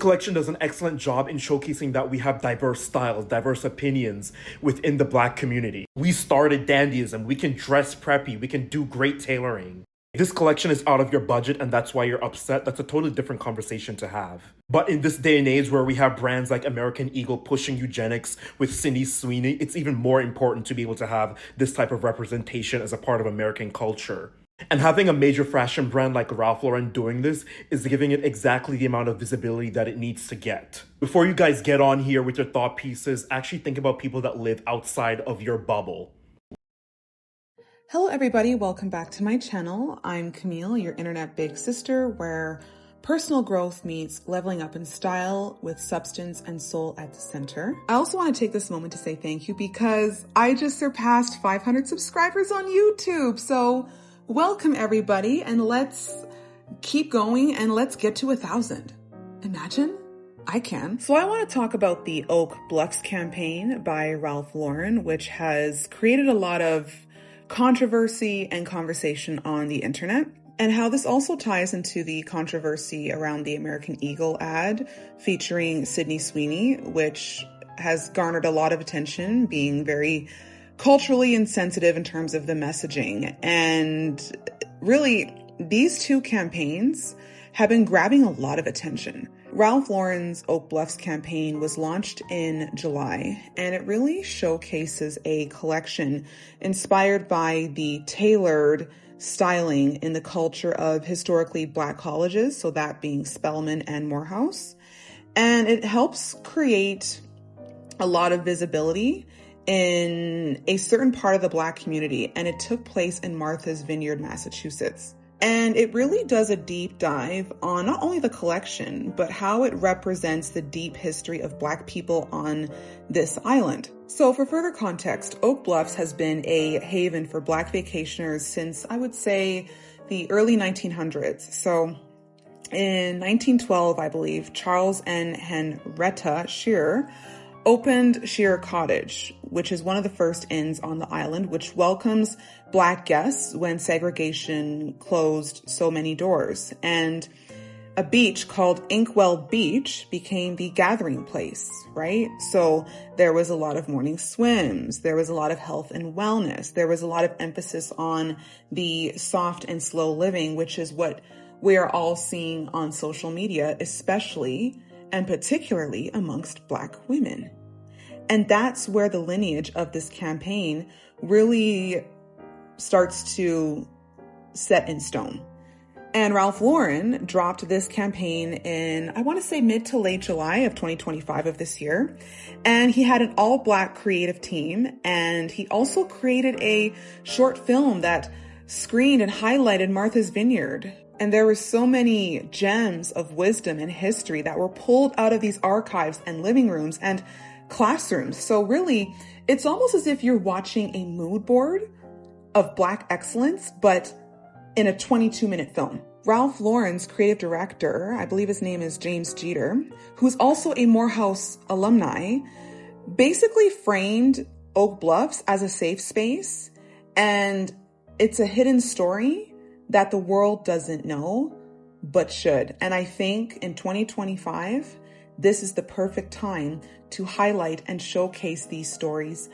collection does an excellent job in showcasing that we have diverse styles, diverse opinions within the Black community. We started dandyism, we can dress preppy, we can do great tailoring. This collection is out of your budget and that's why you're upset. That's a totally different conversation to have. But in this day and age where we have brands like American Eagle pushing eugenics with Sweeney, it's even more important to be able to have this type of representation as a part of American culture. And having a major fashion brand like Ralph Lauren doing this is giving it exactly the amount of visibility that it needs to get. Before you guys get on here with your thought pieces, actually think about people that live outside of your bubble. Hello everybody, welcome back to my channel. I'm Camille, your internet big sister, where personal growth meets leveling up in style with substance and soul at the center. I also want to take this moment to say thank you because I just surpassed 500 subscribers on YouTube. So welcome everybody, and let's keep going and let's get to 1,000. Imagine? I can. So I want to talk about the Oak Bluffs campaign by Ralph Lauren, which has created a lot of controversy and conversation on the internet, and how this also ties into the controversy around the American Eagle ad featuring Sweeney, which has garnered a lot of attention, being very culturally insensitive in terms of the messaging. And really, these two campaigns have been grabbing a lot of attention. Ralph Lauren's Oak Bluffs campaign was launched in July, and it really showcases a collection inspired by the tailored styling in the culture of historically Black colleges, so that being Spelman and Morehouse. And it helps create a lot of visibility in a certain part of the Black community, and it took place in Martha's Vineyard, Massachusetts. And it really does a deep dive on not only the collection, but how it represents the deep history of Black people on this island. So for further context, Oak Bluffs has been a haven for Black vacationers since, I would say, the early 1900s. So in 1912, I believe, Charles and Henrietta Shearer opened Shearer Cottage, which is one of the first inns on the island, which welcomes Black guests when segregation closed so many doors. And a beach called Inkwell Beach became the gathering place, right? So there was a lot of morning swims. There was a lot of health and wellness. There was a lot of emphasis on the soft and slow living, which is what we are all seeing on social media, especially and particularly amongst Black women. And that's where the lineage of this campaign really starts to set in stone. And Ralph Lauren dropped this campaign in, I want to say mid to late July of 2025 of this year. And he had an all Black creative team. And he also created a short film that screened and highlighted Martha's Vineyard. And there were so many gems of wisdom and history that were pulled out of these archives and living rooms and classrooms. So really, it's almost as if you're watching a mood board of Black excellence, but in a 22-minute film. Ralph Lauren's creative director, I believe his name is James Jeter, who's also a Morehouse alumni, basically framed Oak Bluffs as a safe space. And it's a hidden story that the world doesn't know, but should. And I think in 2025, this is the perfect time to highlight and showcase these stories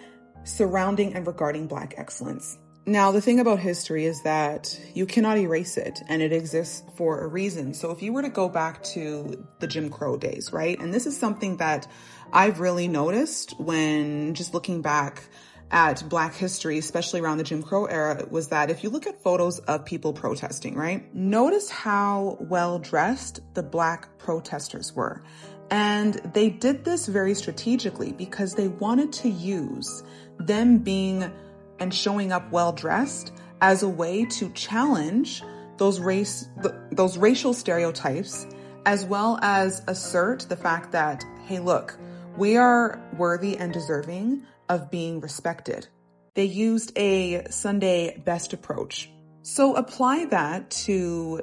surrounding and regarding Black excellence. Now, the thing about history is that you cannot erase it, and it exists for a reason. So if you were to go back to the Jim Crow days, right? And this is something that I've really noticed when just looking back at Black history, especially around the Jim Crow era, was that if you look at photos of people protesting, right? Notice how well dressed the Black protesters were. And they did this very strategically because they wanted to use them being and showing up well dressed as a way to challenge those racial stereotypes, as well as assert the fact that, hey, look, we are worthy and deserving of being respected. They used a Sunday best approach. So apply that to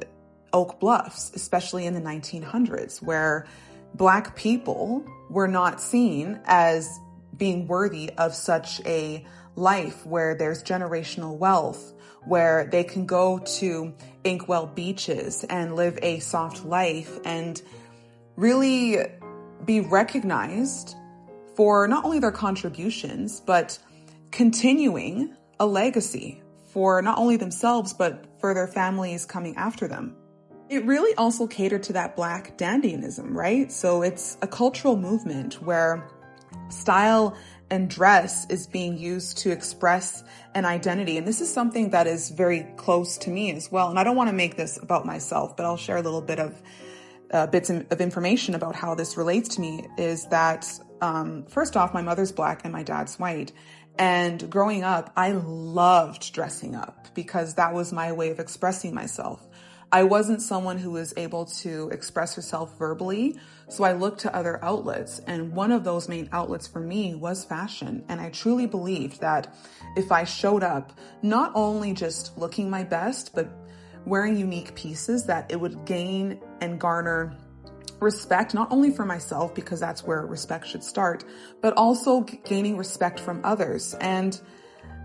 Oak Bluffs, especially in the 1900s, where Black people were not seen as being worthy of such a life where there's generational wealth, where they can go to Inkwell beaches and live a soft life and really be recognized for not only their contributions, but continuing a legacy for not only themselves, but for their families coming after them. It really also catered to that Black dandyism, right? So it's a cultural movement where style and dress is being used to express an identity. And this is something that is very close to me as well. And I don't want to make this about myself, but I'll share a little bit of bits of information about how this relates to me. Is that, first off, my mother's Black and my dad's white. And growing up, I loved dressing up because that was my way of expressing myself. I wasn't someone who was able to express herself verbally, so I looked to other outlets. And one of those main outlets for me was fashion. And I truly believed that if I showed up, not only just looking my best, but wearing unique pieces, that it would gain and garner respect, not only for myself, because that's where respect should start, but also gaining respect from others. And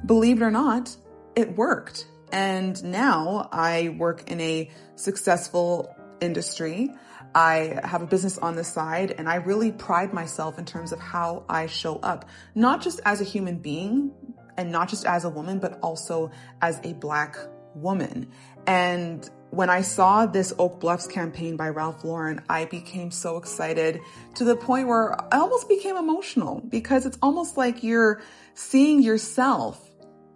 believe it or not, it worked. And now I work in a successful industry. I have a business on the side, and I really pride myself in terms of how I show up, not just as a human being and not just as a woman, but also as a Black woman. And when I saw this Oak Bluffs campaign by Ralph Lauren, I became so excited to the point where I almost became emotional, because it's almost like you're seeing yourself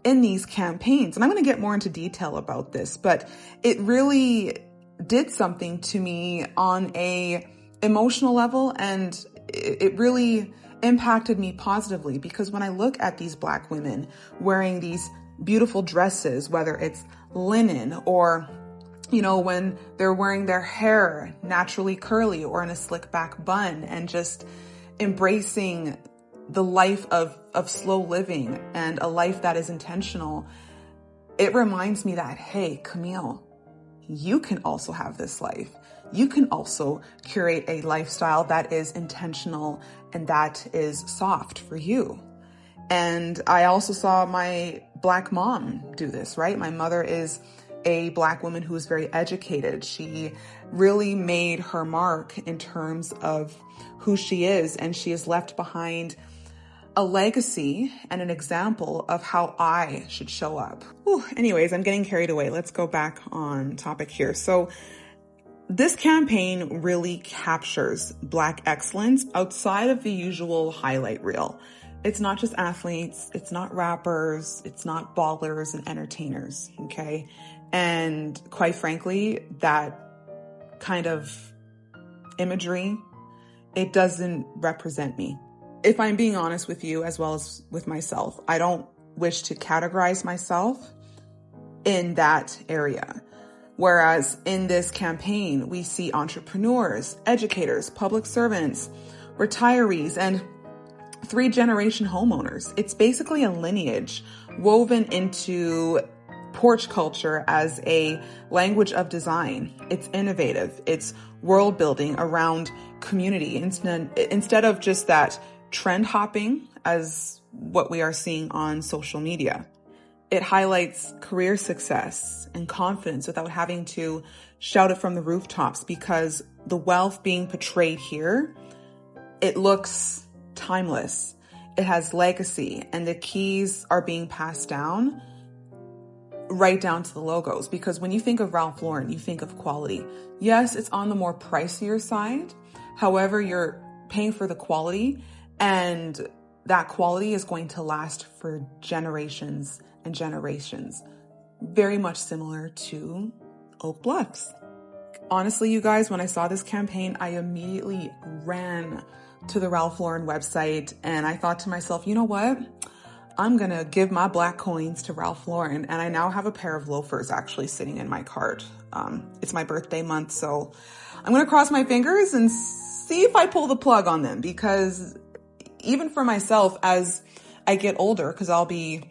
in these campaigns. And I'm going to get more into detail about this, but it really did something to me on a emotional level, and it really impacted me positively, because when I look at these Black women wearing these beautiful dresses, whether it's linen or, you know, when they're wearing their hair naturally curly or in a slick back bun, and just embracing the life of slow living and a life that is intentional, it reminds me that, hey, Camille, you can also have this life. You can also curate a lifestyle that is intentional and that is soft for you. And I also saw my Black mom do this, right? My mother is a Black woman who is very educated. She really made her mark in terms of who she is, and she has left behind a legacy and an example of how I should show up. Anyways, I'm getting carried away. Let's go back on topic here. So this campaign really captures Black excellence outside of the usual highlight reel. It's not just athletes, it's not rappers, it's not ballers and entertainers, okay? And quite frankly, that kind of imagery, it doesn't represent me. If I'm being honest with you as well as with myself, I don't wish to categorize myself in that area. Whereas in this campaign, we see entrepreneurs, educators, public servants, retirees, and 3-generation homeowners. It's basically a lineage woven into porch culture as a language of design. It's innovative. It's world building around community instead of just that trend hopping as what we are seeing on social media. It highlights career success and confidence without having to shout it from the rooftops, because the wealth being portrayed here, it looks timeless. It has legacy, and the keys are being passed down right down to the logos. Because when you think of Ralph Lauren, you think of quality. Yes, it's on the more pricier side. However, you're paying for the quality, and that quality is going to last for generations and generations. Very much similar to Oak Bluffs. Honestly, you guys, when I saw this campaign, I immediately ran to the Ralph Lauren website, and I thought to myself, you know what? I'm going to give my Black coins to Ralph Lauren. And I now have a pair of loafers actually sitting in my cart. It's my birthday month, so I'm going to cross my fingers and see if I pull the plug on them, because even for myself, as I get older, because I'll be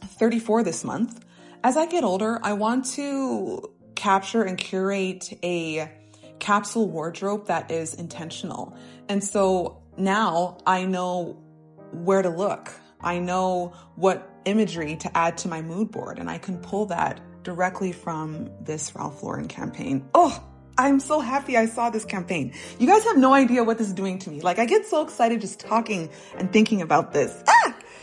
34 this month, as I get older, I want to capture and curate a capsule wardrobe that is intentional. And so now I know where to look. I know what imagery to add to my mood board, and I can pull that directly from this Ralph Lauren campaign. Oh, I'm so happy I saw this campaign. You guys have no idea what this is doing to me. Like, I get so excited just talking and thinking about this.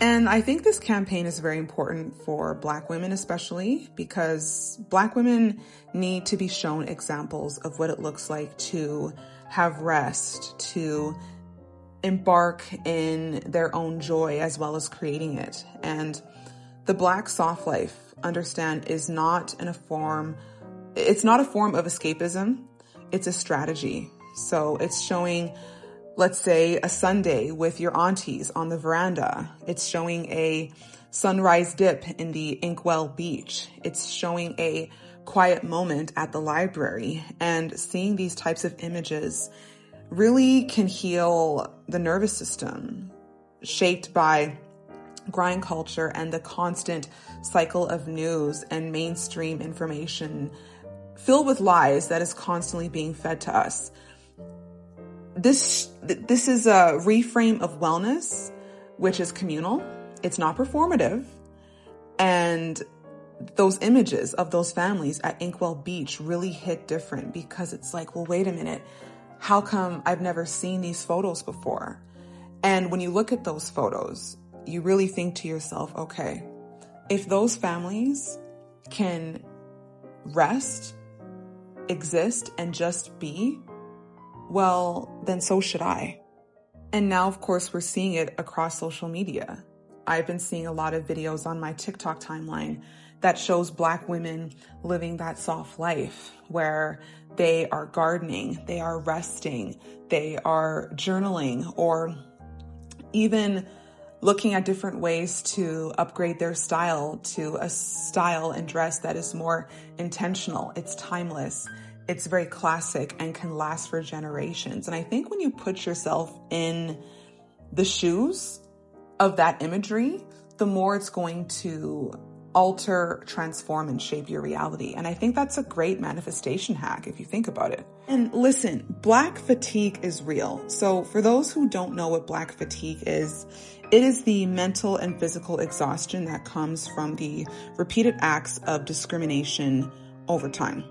And I think this campaign is very important for Black women, especially because Black women need to be shown examples of what it looks like to have rest, to embark in their own joy as well as creating it. And the Black soft life, understand, is not a form of escapism. It's a strategy. So it's showing, let's say, a Sunday with your aunties on the veranda. It's showing a sunrise dip in the Inkwell Beach. It's showing a quiet moment at the library. And seeing these types of images really can heal the nervous system shaped by grind culture and the constant cycle of news and mainstream information filled with lies that is constantly being fed to us. This is a reframe of wellness, which is communal. It's not performative. And those images of those families at Inkwell Beach really hit different because it's like, well, wait a minute. How come I've never seen these photos before? And when you look at those photos, you really think to yourself, okay, if those families can rest, exist, and just be, well, then so should I. And now, of course, we're seeing it across social media. I've been seeing a lot of videos on my TikTok timeline that shows Black women living that soft life where they are gardening, they are resting, they are journaling, or even looking at different ways to upgrade their style to a style and dress that is more intentional. It's timeless. It's very classic and can last for generations. And I think when you put yourself in the shoes of that imagery, the more it's going to alter, transform, and shape your reality. And I think that's a great manifestation hack if you think about it. And listen, Black fatigue is real. So for those who don't know what Black fatigue is, it is the mental and physical exhaustion that comes from the repeated acts of discrimination over time.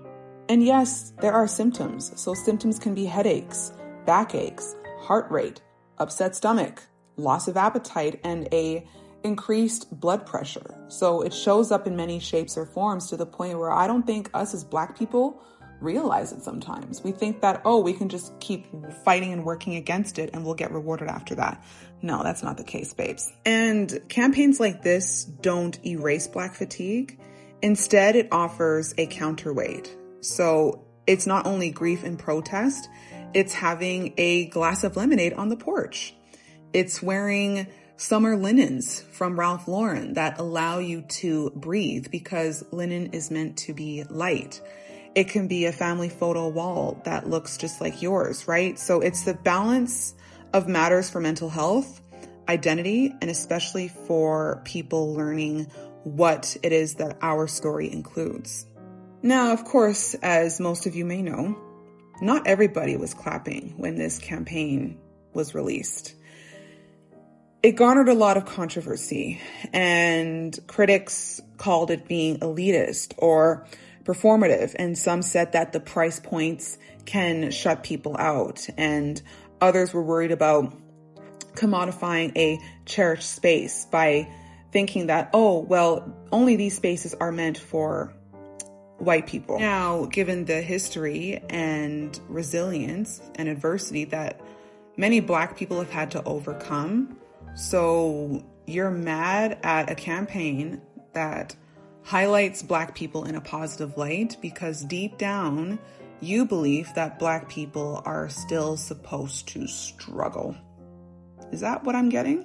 And yes, there are symptoms. So symptoms can be headaches, backaches, heart rate, upset stomach, loss of appetite, and a increased blood pressure. So it shows up in many shapes or forms to the point where I don't think us as Black people realize it sometimes. We think that, oh, we can just keep fighting and working against it and we'll get rewarded after that. No, that's not the case, babes. And campaigns like this don't erase Black fatigue. Instead, it offers a counterweight. So it's not only grief and protest, it's having a glass of lemonade on the porch. It's wearing summer linens from Ralph Lauren that allow you to breathe because linen is meant to be light. It can be a family photo wall that looks just like yours, right? So it's the balance of matters for mental health, identity, and especially for people learning what it is that our story includes. Now, of course, as most of you may know, not everybody was clapping when this campaign was released. It garnered a lot of controversy, and critics called it being elitist or performative, and some said that the price points can shut people out, and others were worried about commodifying a cherished space by thinking that, oh, well, only these spaces are meant for white people. Now, given the history and resilience and adversity that many Black people have had to overcome, so you're mad at a campaign that highlights Black people in a positive light because deep down, you believe that Black people are still supposed to struggle. Is that what I'm getting?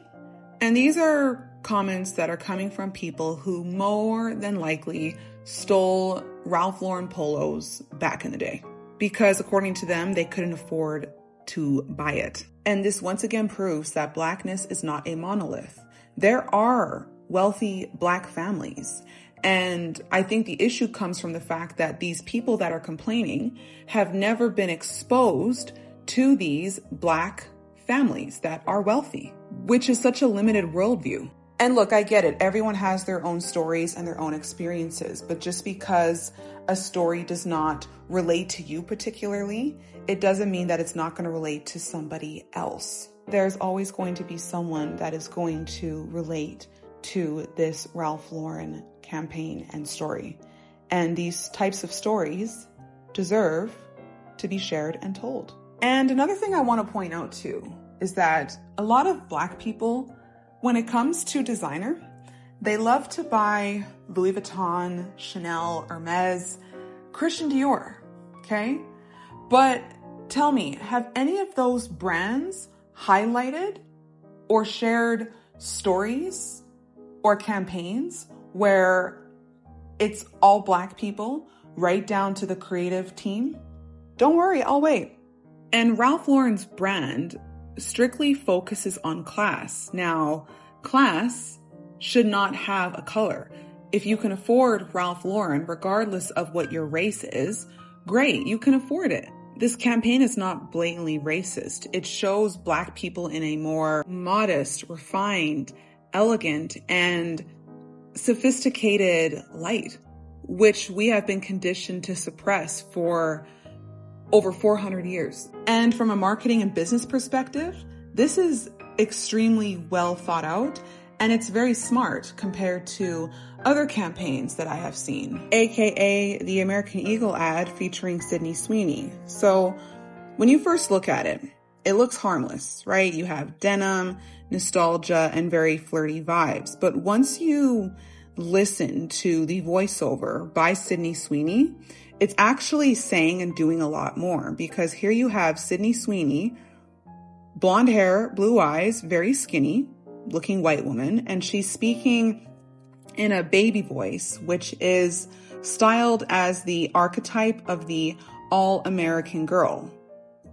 And these are comments that are coming from people who more than likely stole Ralph Lauren polos back in the day because according to them, they couldn't afford to buy it. And this once again proves that Blackness is not a monolith. There are wealthy Black families. And I think the issue comes from the fact that these people that are complaining have never been exposed to these Black families that are wealthy, which is such a limited worldview. And look, I get it. Everyone has their own stories and their own experiences, but just because a story does not relate to you particularly, it doesn't mean that it's not going to relate to somebody else. There's always going to be someone that is going to relate to this Ralph Lauren campaign and story. And these types of stories deserve to be shared and told. And another thing I want to point out too is that a lot of Black people, when it comes to designer, they love to buy Louis Vuitton, Chanel, Hermes, Christian Dior, okay? But tell me, have any of those brands highlighted or shared stories or campaigns where it's all Black people, right down to the creative team? Don't worry, I'll wait. And Ralph Lauren's brand strictly focuses on class. Now, class should not have a color. If you can afford Ralph Lauren, regardless of what your race is, great, you can afford it. This campaign is not blatantly racist. It shows Black people in a more modest, refined, elegant, and sophisticated light, which we have been conditioned to suppress for over 400 years. And from a marketing and business perspective, this is extremely well thought out, and it's very smart compared to other campaigns that I have seen, aka the American Eagle ad featuring Sydney Sweeney. So when you first look at it, it looks harmless, right? You have denim, nostalgia, and very flirty vibes. But once you listen to the voiceover by Sydney Sweeney, it's actually saying and doing a lot more, because here you have Sydney Sweeney, blonde hair, blue eyes, very skinny looking white woman, and she's speaking in a baby voice, which is styled as the archetype of the all-American girl,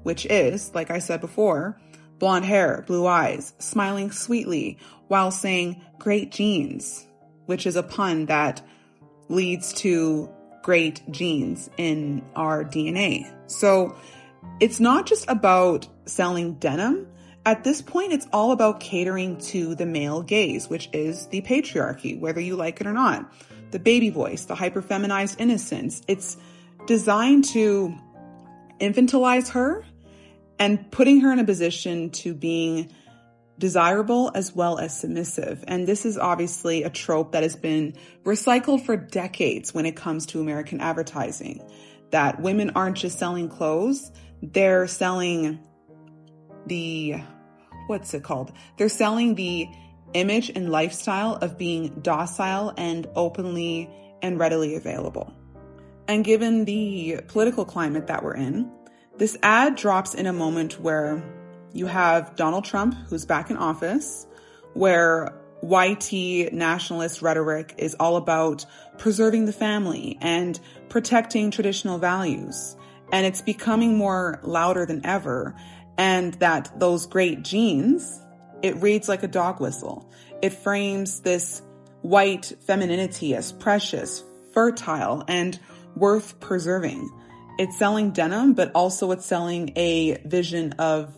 which is, like I said before, blonde hair, blue eyes, smiling sweetly while saying great genes, which is a pun that leads to great genes in our DNA. So it's not just about selling denim. At this point, it's all about catering to the male gaze, which is the patriarchy, whether you like it or not. The baby voice, the hyper-feminized innocence. It's designed to infantilize her and putting her in a position to being desirable as well as submissive. And this is obviously a trope that has been recycled for decades when it comes to American advertising, that women aren't just selling clothes, they're selling they're selling the image and lifestyle of being docile and openly and readily available. And given the political climate that we're in, this ad drops in a moment where you have Donald Trump, who's back in office, where YT nationalist rhetoric is all about preserving the family and protecting traditional values. And it's becoming more louder than ever. And that those great genes, it reads like a dog whistle. It frames this white femininity as precious, fertile, and worth preserving. It's selling denim, but also it's selling a vision of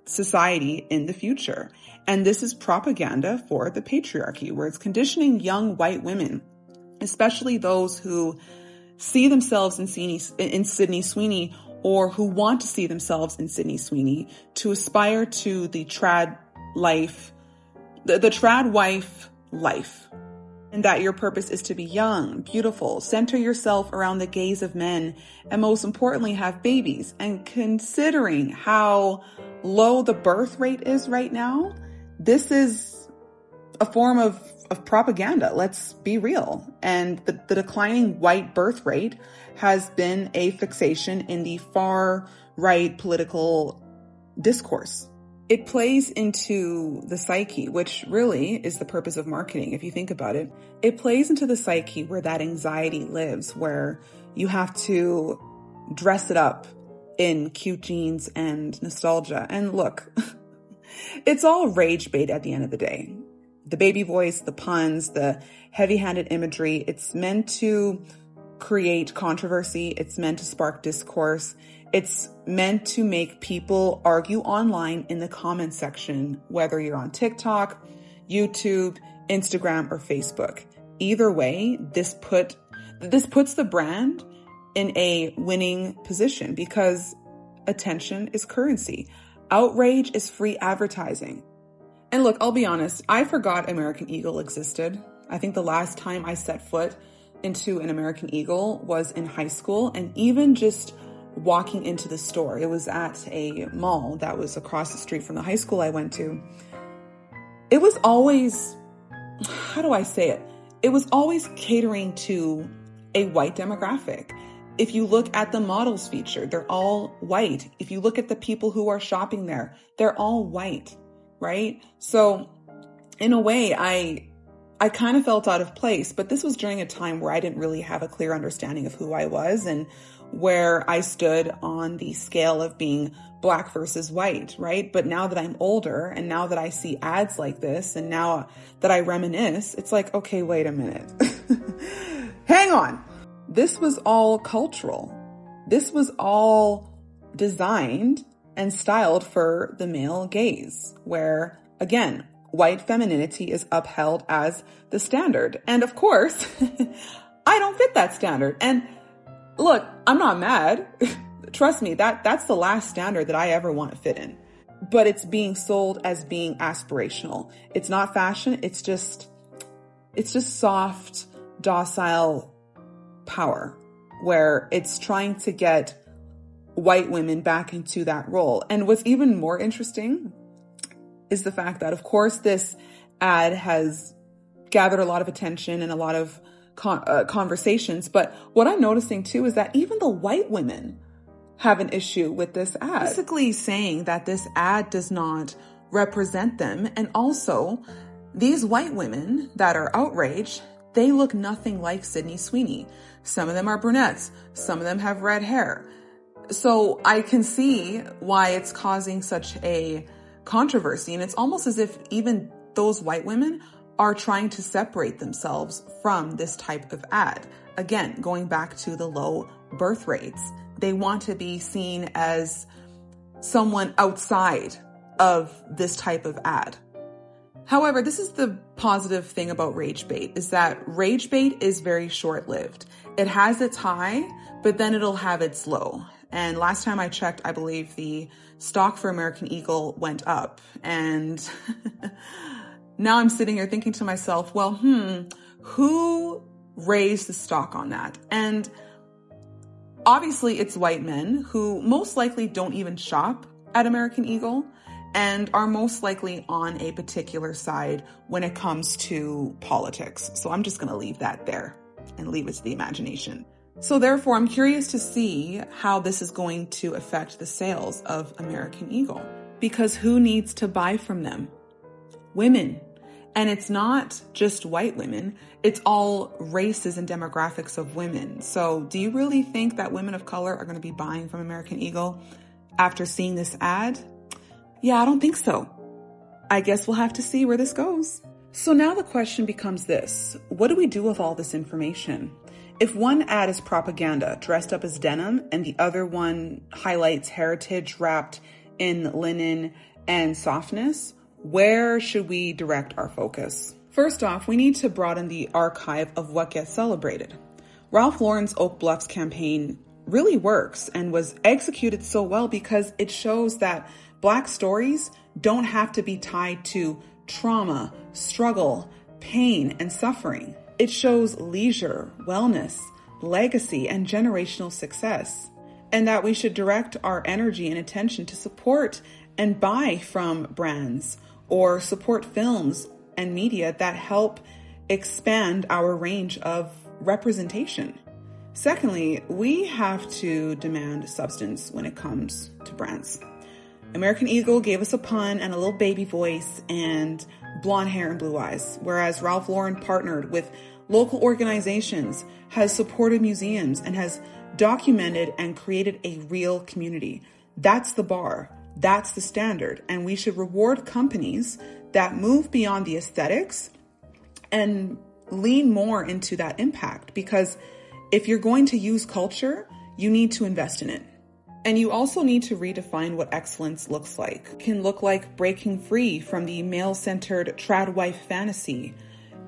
society in the future. And this is propaganda for the patriarchy, where it's conditioning young white women, especially those who see themselves in Sydney Sweeney, or who want to see themselves in Sydney Sweeney, to aspire to the trad life, the trad wife life. And that your purpose is to be young, beautiful, center yourself around the gaze of men, and most importantly, have babies. And considering how low the birth rate is right now, this is a form of propaganda. Let's be real. And the declining white birth rate has been a fixation in the far right political discourse. It plays into the psyche, which really is the purpose of marketing. If you think about it, it plays into the psyche where that anxiety lives, where you have to dress it up in cute jeans and nostalgia. And look, it's all rage bait at the end of the day. The baby voice, the puns, the heavy-handed imagery, it's meant to create controversy. It's meant to spark discourse. It's meant to make people argue online in the comment section, whether you're on TikTok, YouTube, Instagram or Facebook. Either way, this puts the brand in a winning position because attention is currency. Outrage is free advertising. And look, I'll be honest, I forgot American Eagle existed. I think the last time I set foot into an American Eagle was in high school, and even just walking into the store, it was at a mall that was across the street from the high school I went to. It was always, how do I say it? It was always catering to a white demographic. If you look at the models featured, they're all white. If you look at the people who are shopping there, they're all white, right? So in a way, I kind of felt out of place, but this was during a time where I didn't really have a clear understanding of who I was and where I stood on the scale of being Black versus white, right? But now that I'm older and now that I see ads like this and now that I reminisce, it's like, okay, wait a minute. Hang on. This was all cultural. This was all designed and styled for the male gaze, where, again, white femininity is upheld as the standard. And of course, I don't fit that standard. And look, I'm not mad. Trust me, that's the last standard that I ever want to fit in. But it's being sold as being aspirational. It's not fashion. It's just soft, docile power, where it's trying to get white women back into that role. And what's even more interesting is the fact that, of course, this ad has gathered a lot of attention and a lot of conversations. But what I'm noticing too is that even the white women have an issue with this ad. Basically saying that this ad does not represent them. And also, these white women that are outraged, they look nothing like Sydney Sweeney. Some of them are brunettes. Some of them have red hair. So I can see why it's causing such a controversy. And it's almost as if even those white women are trying to separate themselves from this type of ad. Again, going back to the low birth rates. They want to be seen as someone outside of this type of ad. However, this is the positive thing about rage bait, is that rage bait is very short-lived. It has its high, but then it'll have its low. And last time I checked, I believe the stock for American Eagle went up. And now I'm sitting here thinking to myself, well, who raised the stock on that? And obviously it's white men who most likely don't even shop at American Eagle and are most likely on a particular side when it comes to politics. So I'm just going to leave that there and leave it to the imagination. So therefore, I'm curious to see how this is going to affect the sales of American Eagle, because who needs to buy from them? Women. And it's not just white women, it's all races and demographics of women. So do you really think that women of color are going to be buying from American Eagle after seeing this ad? Yeah, I don't think so. I guess we'll have to see where this goes. So now the question becomes this: what do we do with all this information? If one ad is propaganda dressed up as denim and the other one highlights heritage wrapped in linen and softness, where should we direct our focus? First off, we need to broaden the archive of what gets celebrated. Ralph Lauren's Oak Bluffs campaign really works and was executed so well because it shows that Black stories don't have to be tied to trauma, struggle, pain, and suffering. It shows leisure, wellness, legacy, and generational success, and that we should direct our energy and attention to support and buy from brands or support films and media that help expand our range of representation. Secondly, we have to demand substance when it comes to brands. American Eagle gave us a pun and a little baby voice and blonde hair and blue eyes, whereas Ralph Lauren partnered with local organizations, has supported museums, and has documented and created a real community. That's the bar. That's the standard. And we should reward companies that move beyond the aesthetics and lean more into that impact. Because if you're going to use culture, you need to invest in it. And you also need to redefine what excellence looks like. It can look like breaking free from the male-centered trad wife fantasy,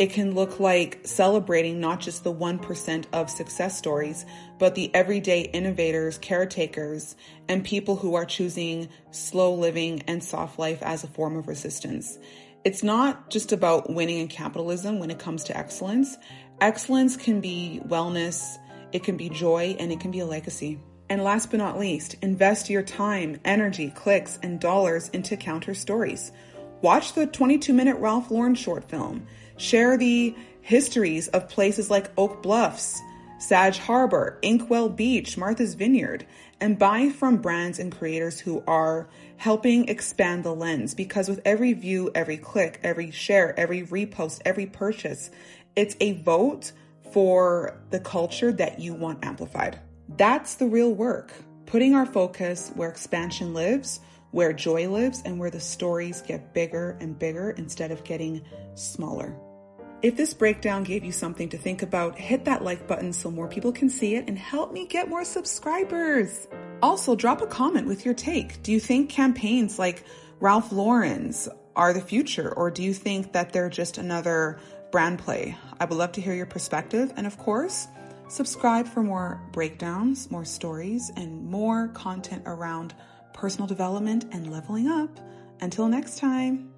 It can look like celebrating not just the 1% of success stories, but the everyday innovators, caretakers, and people who are choosing slow living and soft life as a form of resistance. It's not just about winning in capitalism when it comes to excellence. Excellence can be wellness, it can be joy, and it can be a legacy. And last but not least, invest your time, energy, clicks, and dollars into counter stories. Watch the 22-minute Ralph Lauren short film. Share the histories of places like Oak Bluffs, Sag Harbor, Inkwell Beach, Martha's Vineyard, and buy from brands and creators who are helping expand the lens. Because with every view, every click, every share, every repost, every purchase, it's a vote for the culture that you want amplified. That's the real work. Putting our focus where expansion lives, where joy lives, and where the stories get bigger and bigger instead of getting smaller. If this breakdown gave you something to think about, hit that like button so more people can see it and help me get more subscribers. Also, drop a comment with your take. Do you think campaigns like Ralph Lauren's are the future, or do you think that they're just another brand play? I would love to hear your perspective. And of course, subscribe for more breakdowns, more stories, and more content around personal development and leveling up. Until next time.